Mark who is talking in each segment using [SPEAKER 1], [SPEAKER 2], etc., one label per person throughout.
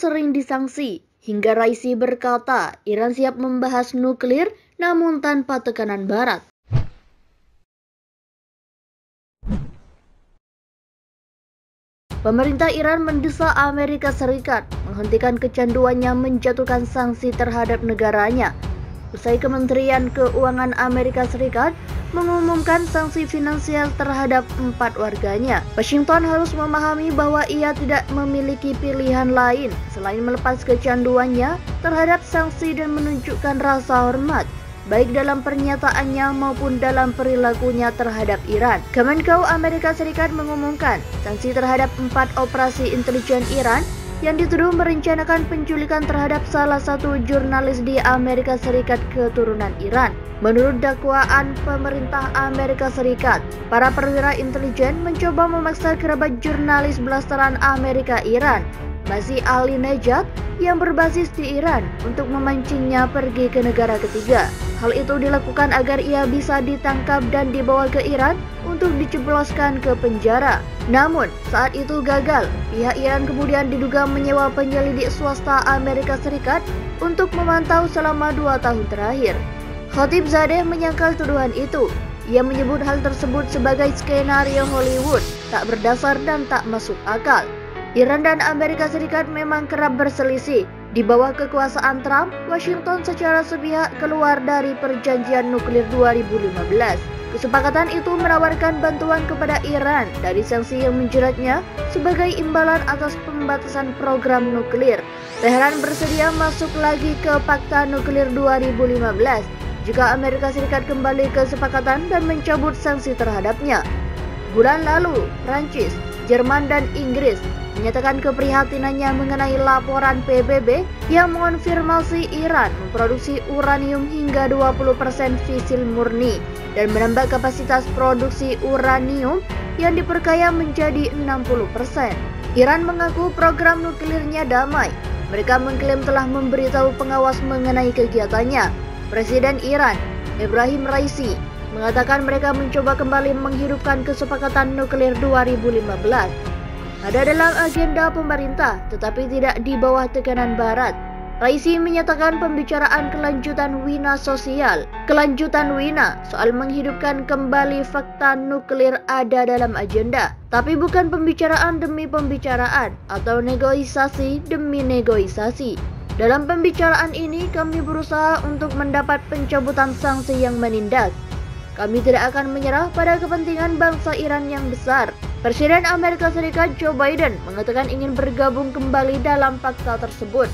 [SPEAKER 1] sering disangsi, hingga Raisi berkata Iran siap membahas nuklir namun tanpa tekanan Barat. Pemerintah Iran mendesak Amerika Serikat menghentikan kecanduannya menjatuhkan sanksi terhadap negaranya. Usai Kementerian Keuangan Amerika Serikat mengumumkan sanksi finansial terhadap 4 warganya, Washington harus memahami bahwa ia tidak memiliki pilihan lain selain melepas kecanduannya terhadap sanksi dan menunjukkan rasa hormat, baik dalam pernyataannya maupun dalam perilakunya terhadap Iran. Kemenkeu Amerika Serikat mengumumkan sanksi terhadap 4 operasi intelijen Iran yang dituduh merencanakan penculikan terhadap salah satu jurnalis di Amerika Serikat keturunan Iran. Menurut dakwaan pemerintah Amerika Serikat, para perwira intelijen mencoba memaksa kerabat jurnalis blasteran Amerika Iran, Masih Ali Nejad, yang berbasis di Iran untuk memancingnya pergi ke negara ketiga. Hal itu dilakukan agar ia bisa ditangkap dan dibawa ke Iran untuk dijebloskan ke penjara. Namun, saat itu gagal. Pihak Iran kemudian diduga menyewa penyelidik swasta Amerika Serikat untuk memantau selama 2 tahun terakhir. Khatibzadeh menyangkal tuduhan itu. Ia menyebut hal tersebut sebagai skenario Hollywood, tak berdasar dan tak masuk akal. Iran dan Amerika Serikat memang kerap berselisih. Di bawah kekuasaan Trump, Washington secara sepihak keluar dari perjanjian nuklir 2015. Kesepakatan itu menawarkan bantuan kepada Iran dari sanksi yang menjeratnya sebagai imbalan atas pembatasan program nuklir. Teheran bersedia masuk lagi ke Fakta Nuklir 2015 jika Amerika Serikat kembali ke kesepakatan dan mencabut sanksi terhadapnya. Bulan lalu, Prancis, Jerman, dan Inggris menyatakan keprihatinannya mengenai laporan PBB yang mengonfirmasi Iran memproduksi uranium hingga 20% fisil murni dan menambah kapasitas produksi uranium yang diperkaya menjadi 60%. Iran mengaku program nuklirnya damai. Mereka mengklaim telah memberitahu pengawas mengenai kegiatannya. Presiden Iran, Ebrahim Raisi, mengatakan mereka mencoba kembali menghidupkan kesepakatan nuklir 2015. Ada dalam agenda pemerintah, tetapi tidak di bawah tekanan Barat. Raisi menyatakan pembicaraan kelanjutan Wina soal menghidupkan kembali fakta nuklir ada dalam agenda, tapi bukan pembicaraan demi pembicaraan atau negosiasi demi negosiasi. Dalam pembicaraan ini kami berusaha untuk mendapat pencabutan sanksi yang menindas. Kami tidak akan menyerah pada kepentingan bangsa Iran yang besar. Presiden Amerika Serikat Joe Biden mengatakan ingin bergabung kembali dalam fakta tersebut.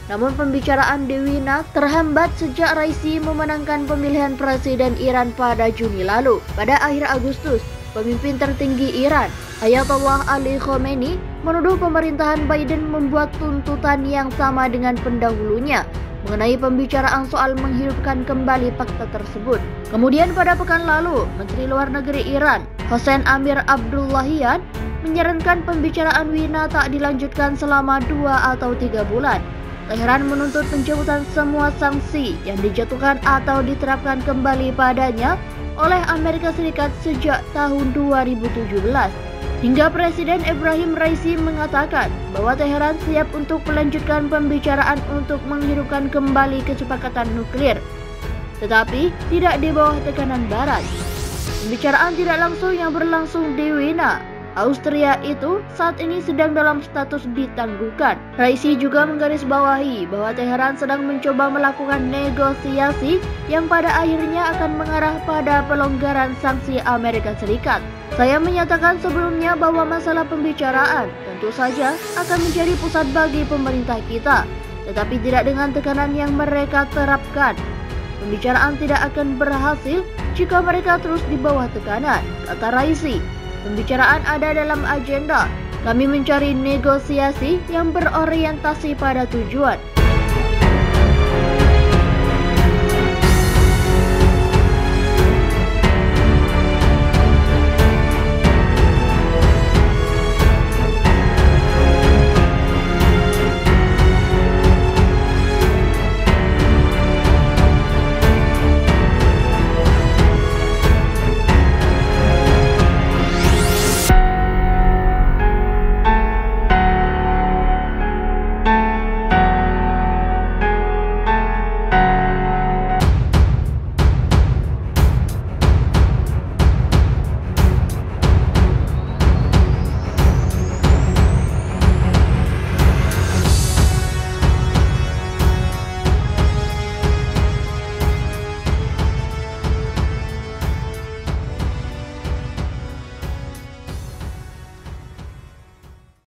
[SPEAKER 1] Namun pembicaraan di Wina terhambat sejak Raisi memenangkan pemilihan presiden Iran pada Juni lalu. Pada akhir Agustus, pemimpin tertinggi Iran, Ayatollah Ali Khamenei, menuduh pemerintahan Biden membuat tuntutan yang sama dengan pendahulunya mengenai pembicaraan soal menghidupkan kembali fakta tersebut. Kemudian pada pekan lalu, Menteri Luar Negeri Iran, Hossein Amir Abdullahian, menyarankan pembicaraan Wina tak dilanjutkan selama 2 atau 3 bulan. Teheran menuntut pencabutan semua sanksi yang dijatuhkan atau diterapkan kembali padanya oleh Amerika Serikat sejak tahun 2017. Hingga Presiden Ebrahim Raisi mengatakan bahwa Teheran siap untuk melanjutkan pembicaraan untuk menghidupkan kembali kesepakatan nuklir, tetapi tidak di bawah tekanan Barat. Pembicaraan tidak langsung yang berlangsung di Wina, Austria itu saat ini sedang dalam status ditangguhkan. Raisi juga menggarisbawahi bahwa Teheran sedang mencoba melakukan negosiasi yang pada akhirnya akan mengarah pada pelonggaran sanksi Amerika Serikat. Saya menyatakan sebelumnya bahwa masalah pembicaraan tentu saja akan menjadi pusat bagi pemerintah kita, tetapi tidak dengan tekanan yang mereka terapkan. Pembicaraan tidak akan berhasil jika mereka terus di bawah tekanan, kata Raisi. Pembicaraan ada dalam agenda. Kami mencari negosiasi yang berorientasi pada tujuan.